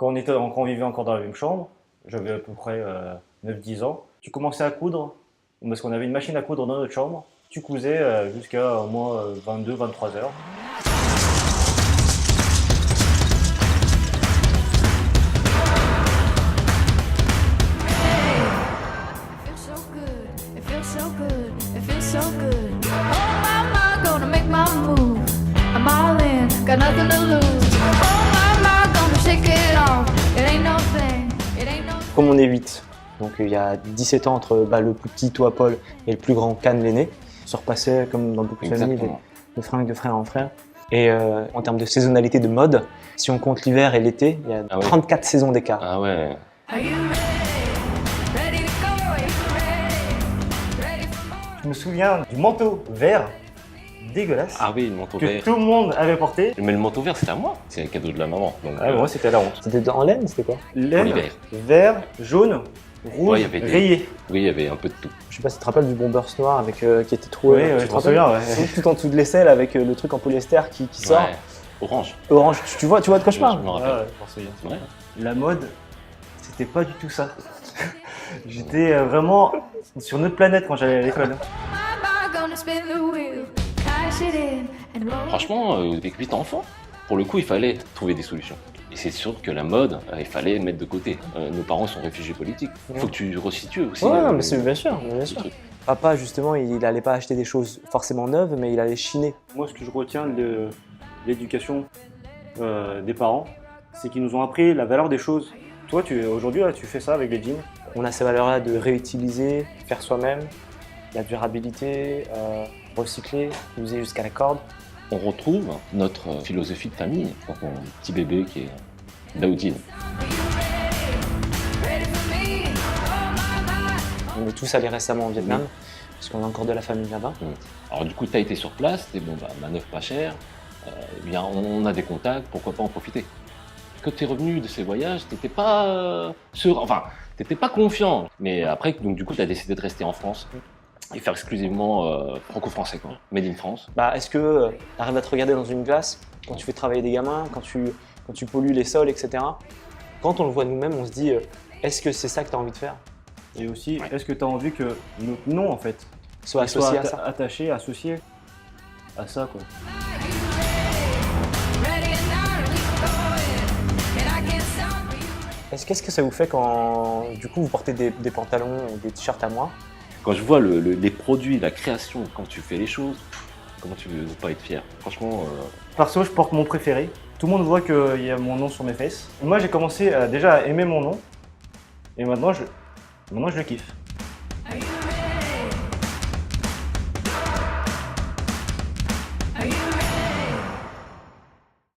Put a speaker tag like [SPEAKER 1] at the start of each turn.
[SPEAKER 1] Quand on vivait encore dans la même chambre, j'avais à peu près 9-10 ans, tu commençais à coudre, parce qu'on avait une machine à coudre dans notre chambre. Tu cousais jusqu'à au moins 22-23 heures.
[SPEAKER 2] Comme on est 8, donc il y a 17 ans entre le plus petit, toi Paul, et le plus grand, Can l'aîné, on se repassait comme dans beaucoup de familles, des fringues de frère en frère. Et en termes de saisonnalité de mode, si on compte l'hiver et l'été, il y a 34 saisons d'écart.
[SPEAKER 3] Ah ouais.
[SPEAKER 1] Je me souviens du manteau vert dégueulasse.
[SPEAKER 3] Ah oui, le manteau
[SPEAKER 1] que
[SPEAKER 3] vert.
[SPEAKER 1] tout le monde avait porté.
[SPEAKER 3] Mais le manteau vert, c'était à moi. C'est un cadeau de la maman. Donc,
[SPEAKER 1] Moi, c'était la honte.
[SPEAKER 2] C'était en laine, c'était quoi?
[SPEAKER 1] Laine,
[SPEAKER 3] l'hiver.
[SPEAKER 1] vert, jaune, rouge,
[SPEAKER 3] Ouais, il y avait
[SPEAKER 1] rayé.
[SPEAKER 3] Oui, il y avait un peu de tout.
[SPEAKER 2] Je sais pas si tu te rappelles du bombers noir avec, qui était troué.
[SPEAKER 1] Oui, je m'en souviens. Ouais.
[SPEAKER 2] Tout en dessous de l'aisselle avec le truc en polyester qui sort.
[SPEAKER 3] Ouais. Orange.
[SPEAKER 2] Orange, tu vois de quoi je parle?
[SPEAKER 3] Je me rappelle.
[SPEAKER 1] Ouais, je m'en souviens.
[SPEAKER 3] Ouais.
[SPEAKER 1] La mode, c'était pas du tout ça. J'étais vraiment sur notre planète quand j'allais à l'école.
[SPEAKER 3] Franchement, avec 8 enfants, pour le coup, il fallait trouver des solutions. Et c'est sûr que la mode, il fallait mettre de côté. Nos parents sont réfugiés politiques. Il faut que tu resitues aussi.
[SPEAKER 2] Ouais, mais c'est bien sûr.
[SPEAKER 3] le truc.
[SPEAKER 2] Papa, justement, il allait pas acheter des choses forcément neuves, mais il allait chiner.
[SPEAKER 1] Moi, ce que je retiens de l'éducation des parents, c'est qu'ils nous ont appris la valeur des choses. Toi, aujourd'hui, tu fais ça avec les jeans.
[SPEAKER 2] On a ces valeurs-là de réutiliser, faire soi-même, la durabilité, recycler, user jusqu'à la corde.
[SPEAKER 3] On retrouve notre philosophie de famille quand on a un petit bébé qui est Daoudine.
[SPEAKER 2] On est tous allés récemment au Vietnam, parce qu'on a encore de la famille là-bas.
[SPEAKER 3] Alors du coup, tu as été sur place, t'es bon, manœuvre pas chère, eh bien, on a des contacts, pourquoi pas en profiter. Quand tu es revenu de ces voyages, t'étais pas sûr, enfin, t'étais pas confiant. Mais après, donc du coup, tu as décidé de rester en France et faire exclusivement franco-français, quoi. Made in France.
[SPEAKER 2] Est-ce que tu arrives à te regarder dans une glace quand tu fais travailler des gamins, quand tu pollues les sols, etc. Quand on le voit nous-mêmes, on se dit est-ce que c'est ça que tu as envie de faire?
[SPEAKER 1] Et aussi, est-ce que tu as envie que notre nom, en fait,
[SPEAKER 2] Soit associé à ça.
[SPEAKER 1] attaché, associé à ça, quoi.
[SPEAKER 2] Qu'est-ce que ça vous fait quand, du coup, vous portez des pantalons ou des t-shirts à moi?
[SPEAKER 3] Quand je vois les produits, la création, quand tu fais les choses, comment tu veux ne pas être fier? Franchement,
[SPEAKER 1] Perso, je porte mon préféré. Tout le monde voit qu'il y a mon nom sur mes fesses. Moi, j'ai commencé déjà à aimer mon nom. Et maintenant, je le kiffe.